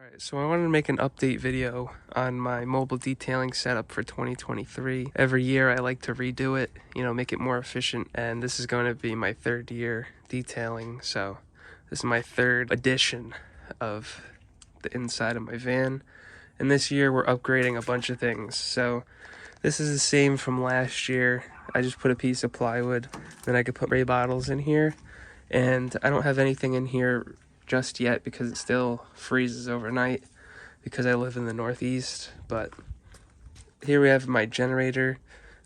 Alright, so I wanted to make an update video on my mobile detailing setup for 2023. Every year I like to redo it, make it more efficient, and this is going to be my third year detailing, so this is my third edition of the inside of my van. And this year we're upgrading a bunch of things. So this is the same from last year. I just put a piece of plywood, then I could put spray bottles in here, and I don't have anything in here just yet because it still freezes overnight because I live in the Northeast. But here we have my generator,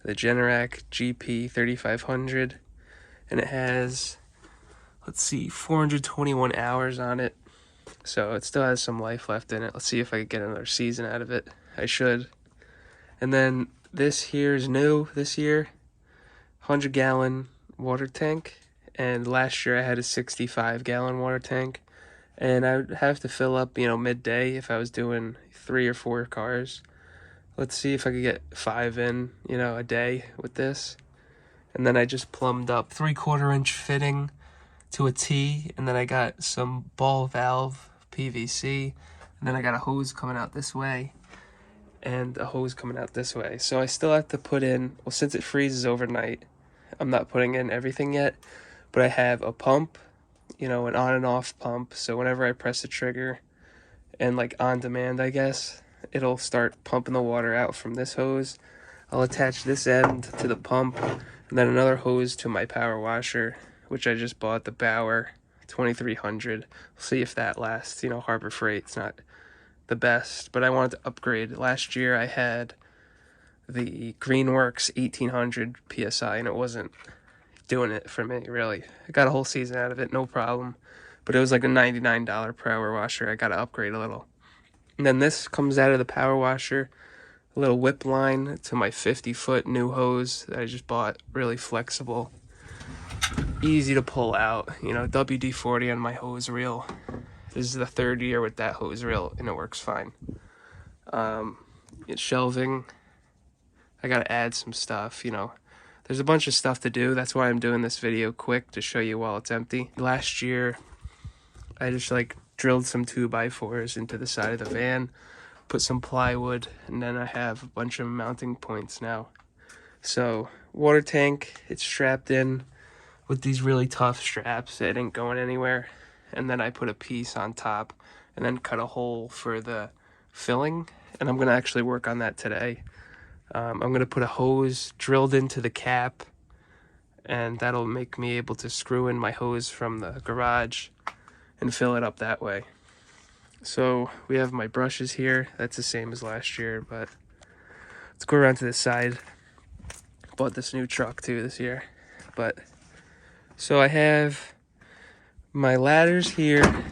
the Generac GP 3500, and it has, 421 hours on it, so it still has some life left in it. Let's see if I can get another season out of it. I should. And then this here is new this year, 100-gallon water tank, and last year I had a 65-gallon water tank. And I would have to fill up, midday if I was doing 3 or 4 cars. Let's see if I could get 5 in, a day with this. And then I just plumbed up 3/4-inch fitting to a T, and then I got some ball valve PVC, and then I got a hose coming out this way, and a hose coming out this way. So I still have to put in, well, since it freezes overnight, I'm not putting in everything yet, but I have a pump, an on and off pump, so whenever I press the trigger and like on demand, I guess, it'll start pumping the water out from this hose. I'll attach this end to the pump and then another hose to my power washer, which I just bought, the Bauer 2300. We'll see if that lasts. Harbor Freight, it's not the best, but I wanted to upgrade. Last year I had the Greenworks 1800 PSI and it wasn't doing it for me, really. I got a whole season out of it, no problem, but it was like a $99 power washer. I gotta upgrade a little. And then this comes out of the power washer, a little whip line to my 50-foot new hose that I just bought, really flexible, easy to pull out. WD-40 on my hose reel. This is the third year with that hose reel and it works fine. It's shelving. I gotta add some stuff, There's a bunch of stuff to do. That's why I'm doing this video quick, to show you while it's empty. Last year, I just drilled some 2x4s into the side of the van, put some plywood, and then I have a bunch of mounting points now. So, water tank, it's strapped in with these really tough straps. It ain't going anywhere. And then I put a piece on top and then cut a hole for the filling. And I'm going to actually work on that today. I'm going to put a hose drilled into the cap, and that'll make me able to screw in my hose from the garage and fill it up that way. So we have my brushes here. That's the same as last year, but let's go around to the side. Bought this new truck too this year. So I have my ladders here.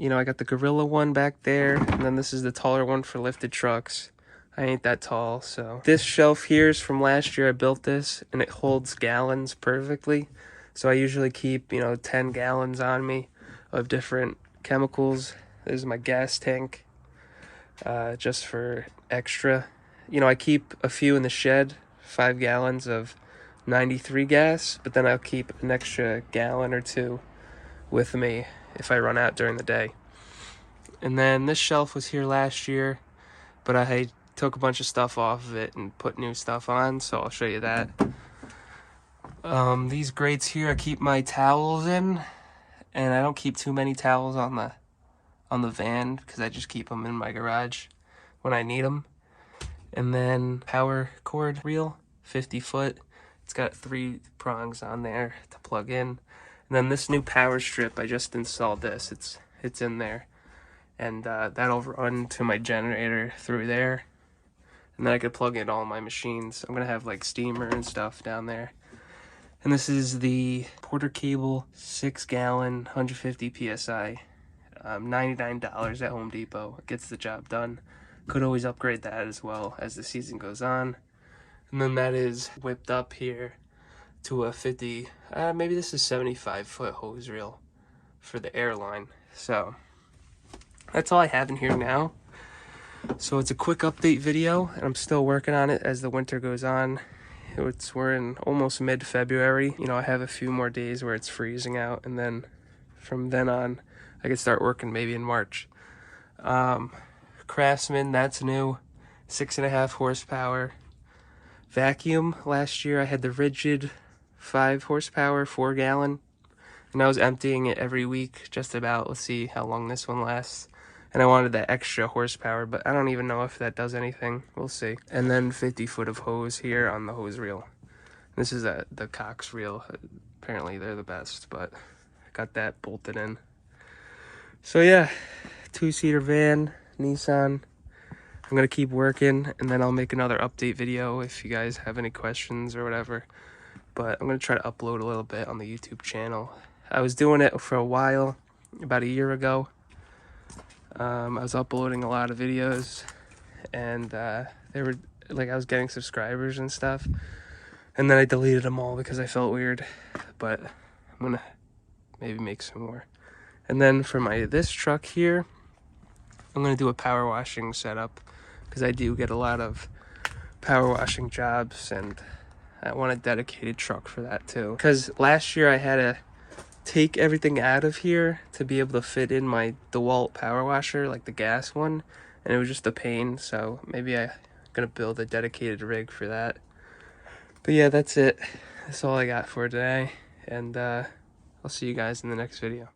I got the Gorilla one back there, and then this is the taller one for lifted trucks. I ain't that tall, so. This shelf here is from last year. I built this, and it holds gallons perfectly. So I usually keep, 10 gallons on me of different chemicals. This is my gas tank, just for extra. I keep a few in the shed, 5 gallons of 93 gas, but then I'll keep an extra gallon or 2 with me if I run out during the day. And then this shelf was here last year, but I took a bunch of stuff off of it and put new stuff on, so I'll show you that. These grates here, I keep my towels in, and I don't keep too many towels on the van because I just keep them in my garage when I need them. And then power cord reel, 50-foot. It's got 3 prongs on there to plug in. And then this new power strip, I just installed this. It's in there, and that'll run to my generator through there. And then I could plug in all my machines. I'm gonna have steamer and stuff down there. And this is the Porter Cable 6-gallon 150 PSI, $99 at Home Depot. It gets the job done. Could always upgrade that as well as the season goes on. And then that is whipped up here to a 50, maybe this is 75-foot hose reel for the airline. So that's all I have in here now. So it's a quick update video, and I'm still working on it as the winter goes on. We're in almost mid-February. I have a few more days where it's freezing out, and then from then on, I could start working maybe in March. Craftsman, that's new, 6.5 horsepower. Vacuum, last year I had the Rigid 5 horsepower, 4 gallon, and I was emptying it every week, just about. Let's see how long this one lasts. And I wanted that extra horsepower, but I don't even know if that does anything. We'll see. And then 50 foot of hose here on the hose reel. This is the Cox reel. Apparently they're the best, but I got that bolted in. So yeah, 2-seater van, Nissan. I'm gonna keep working, and then I'll make another update video if you guys have any questions or whatever. But I'm gonna try to upload a little bit on the YouTube channel. I was doing it for a while, about a year ago. I was uploading a lot of videos, and they were like, I was getting subscribers and stuff, and then I deleted them all because I felt weird. But I'm gonna maybe make some more. And then for this truck here, I'm gonna do a power washing setup because I do get a lot of power washing jobs, and I want a dedicated truck for that too. Because last year I had to take everything out of here to be able to fit in my DeWalt power washer, like the gas one, and it was just a pain. So maybe I'm gonna build a dedicated rig for that. But yeah, that's it. That's all I got for today, and I'll see you guys in the next video.